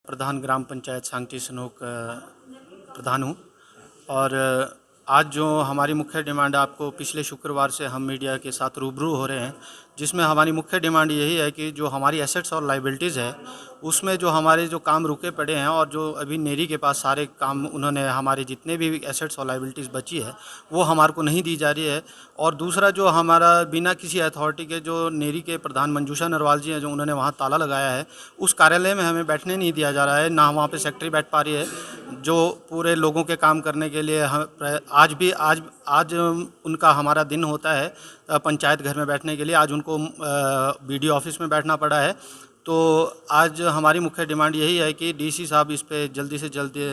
प्रधान ग्राम पंचायत सांगटी सनोक प्रधान हूँ। और आज जो हमारी मुख्य डिमांड, आपको पिछले शुक्रवार से हम मीडिया के साथ रूबरू हो रहे हैं, जिसमें हमारी मुख्य डिमांड यही है कि जो हमारी एसेट्स और लाइबिलिटीज़ है उसमें जो हमारे जो काम रुके पड़े हैं और जो अभी नेरी के पास सारे काम उन्होंने हमारे जितने भी एसेट्स और लाइबिलिटीज़ बची है वो हमारे को नहीं दी जा रही है। और दूसरा जो हमारा बिना किसी अथॉरिटी के जो नेरी के प्रधान मंजूषा नरवाल जी हैं, जो उन्होंने वहाँ ताला लगाया है, उस कार्यालय में हमें बैठने नहीं दिया जा रहा है, ना वहाँ पे सेक्रेटरी बैठ पा रही है जो पूरे लोगों के काम करने के लिए हम आज उनका हमारा दिन होता है पंचायत घर में बैठने के लिए। आज उनको बीडीओ ऑफिस में बैठना पड़ा है। तो आज हमारी मुख्य डिमांड यही है कि डीसी साहब इस पे जल्दी से जल्दी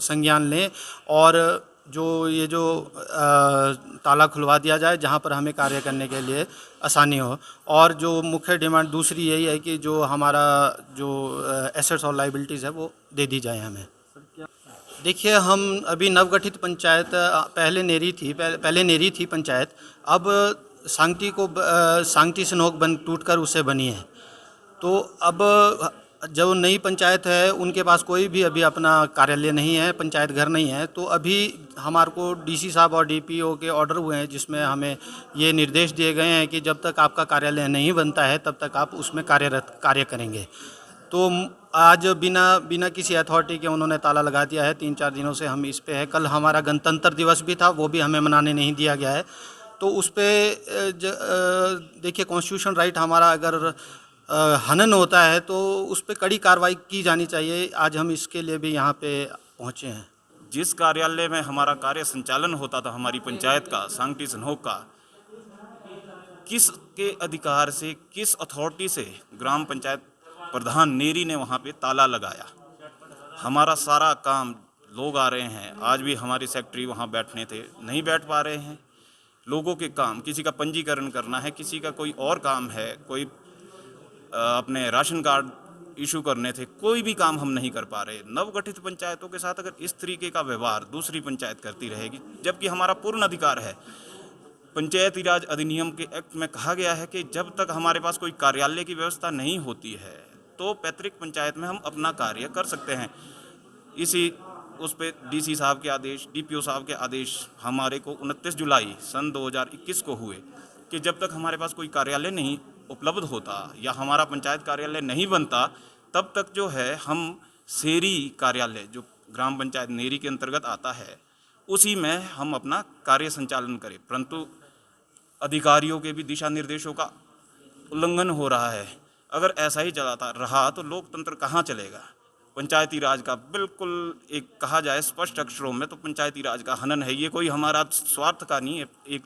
संज्ञान लें और जो ताला खुलवा दिया जाए जहां पर हमें कार्य करने के लिए आसानी हो। और जो मुख्य डिमांड दूसरी यही है कि जो हमारा जो एसेट्स और लाइबिलिटीज़ है वो दे दी जाए हमें। देखिए, हम अभी नवगठित पंचायत पहले नेरी थी पंचायत, अब सांगटी सनोक टूटकर उससे बनी है। तो अब जो नई पंचायत है उनके पास कोई भी अभी अपना कार्यालय नहीं है, पंचायत घर नहीं है। तो अभी हमारे को डीसी साहब और डीपीओ के ऑर्डर हुए हैं जिसमें हमें ये निर्देश दिए गए हैं कि जब तक आपका कार्यालय नहीं बनता है तब तक आप उसमें कार्य करेंगे। तो आज बिना किसी अथॉरिटी के उन्होंने ताला लगा दिया है। 3-4 दिनों से हम इस पे है। कल हमारा गणतंत्र दिवस भी था, वो भी हमें मनाने नहीं दिया गया है। तो उस पर देखिए, कॉन्स्टिट्यूशन राइट हमारा अगर हनन होता है तो उस पर कड़ी कार्रवाई की जानी चाहिए। आज हम इसके लिए भी यहाँ पे पहुँचे हैं। जिस कार्यालय में हमारा कार्य संचालन होता था हमारी पंचायत का, सांगटी सनोक का, किस के अधिकार से, किस अथॉरिटी से ग्राम पंचायत प्रधान नेरी ने वहाँ पे ताला लगाया। हमारा सारा काम, लोग आ रहे हैं, आज भी हमारे सेक्रेटरी वहाँ बैठने थे, नहीं बैठ पा रहे हैं। लोगों के काम, किसी का पंजीकरण करना है, किसी का कोई और काम है, कोई अपने राशन कार्ड इशू करने थे, कोई भी काम हम नहीं कर पा रहे। नवगठित पंचायतों के साथ अगर इस तरीके का व्यवहार दूसरी पंचायत करती रहेगी, जबकि हमारा पूर्ण अधिकार है। पंचायती राज अधिनियम के एक्ट में कहा गया है कि जब तक हमारे पास कोई कार्यालय की व्यवस्था नहीं होती है तो पैतृक पंचायत में हम अपना कार्य कर सकते हैं। उस पे डीसी साहब के आदेश, डीपीओ साहब के आदेश हमारे को 29 जुलाई सन 2021 को हुए कि जब तक हमारे पास कोई कार्यालय नहीं उपलब्ध होता या हमारा पंचायत कार्यालय नहीं बनता, तब तक जो है हम शेरी कार्यालय, जो ग्राम पंचायत नेरी के अंतर्गत आता है, उसी में हम अपना कार्य संचालन करें। परंतु अधिकारियों के भी दिशा निर्देशों का उल्लंघन हो रहा है। अगर ऐसा ही चलाता रहा तो लोकतंत्र कहाँ चलेगा। पंचायती राज का बिल्कुल एक कहा जाए स्पष्ट अक्षरों में तो पंचायती राज का हनन है। ये कोई हमारा स्वार्थ का नहीं है, एक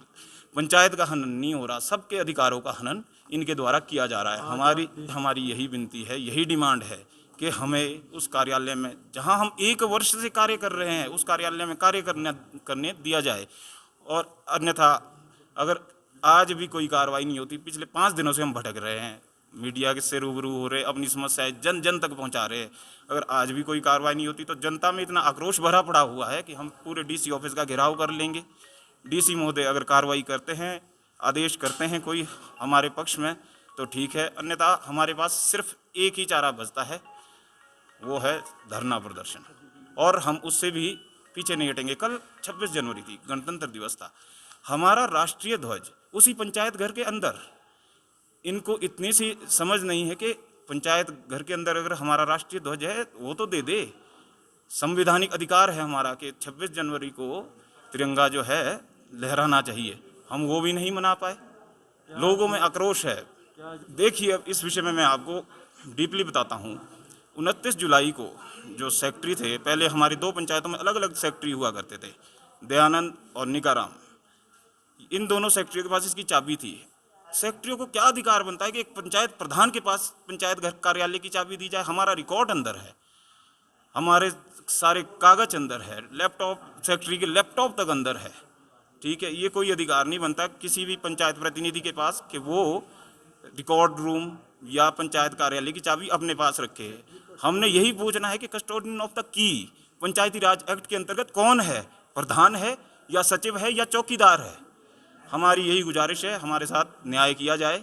पंचायत का हनन नहीं हो रहा, सबके अधिकारों का हनन इनके द्वारा किया जा रहा है। हमारी यही विनती है, यही डिमांड है कि हमें उस कार्यालय में, जहां हम 1 वर्ष से कार्य कर रहे हैं, उस कार्यालय में कार्य करने दिया जाए। और अन्यथा अगर आज भी कोई कार्रवाई नहीं होती, पिछले 5 दिनों से हम भटक रहे हैं, मीडिया से रूबरू हो रहे, अपनी समस्याएं जन जन तक पहुंचा रहे हैं। अगर आज भी कोई कार्रवाई नहीं होती तो जनता में इतना आक्रोश भरा पड़ा हुआ है कि हम पूरे डीसी ऑफिस का घेराव कर लेंगे। डीसी महोदय अगर कार्रवाई करते हैं, आदेश करते हैं कोई हमारे पक्ष में तो ठीक है, अन्यथा हमारे पास सिर्फ एक ही चारा बचता है, वो है धरना प्रदर्शन। और हम उससे भी पीछे नहीं हटेंगे। कल 26 जनवरी थी, गणतंत्र दिवस था। हमारा राष्ट्रीय ध्वज उसी पंचायत घर के अंदर, इनको इतनी सी समझ नहीं है कि पंचायत घर के अंदर अगर हमारा राष्ट्रीय ध्वज है वो तो दे दे। संवैधानिक अधिकार है हमारा कि 26 जनवरी को तिरंगा जो है लहराना चाहिए, हम वो भी नहीं मना पाए। लोगों में आक्रोश है। देखिए, अब इस विषय में मैं आपको डीपली बताता हूँ। 29 जुलाई को जो सेक्रेटरी थे, पहले हमारी 2 पंचायतों में अलग अलग सेक्रेटरी हुआ करते थे, दयानंद और निकाराम। इन दोनों सेक्रेटरियों के पास इसकी चाबी थी। सेक्रेटरियों को क्या अधिकार बनता है कि एक पंचायत प्रधान के पास पंचायत घर कार्यालय की चाबी दी जाए। हमारा रिकॉर्ड अंदर है, हमारे सारे कागज अंदर है, लैपटॉप, सेक्रेटरी के लैपटॉप तक अंदर है। ठीक है, ये कोई अधिकार नहीं बनता किसी भी पंचायत प्रतिनिधि के पास कि वो रिकॉर्ड रूम या पंचायत कार्यालय की चाबी अपने पास रखे। हमने यही पूछना है कि custodian of the key Panchayati Raj act के अंतर्गत कौन है, प्रधान है या सचिव है या चौकीदार है। हमारी यही गुजारिश है, हमारे साथ न्याय किया जाए।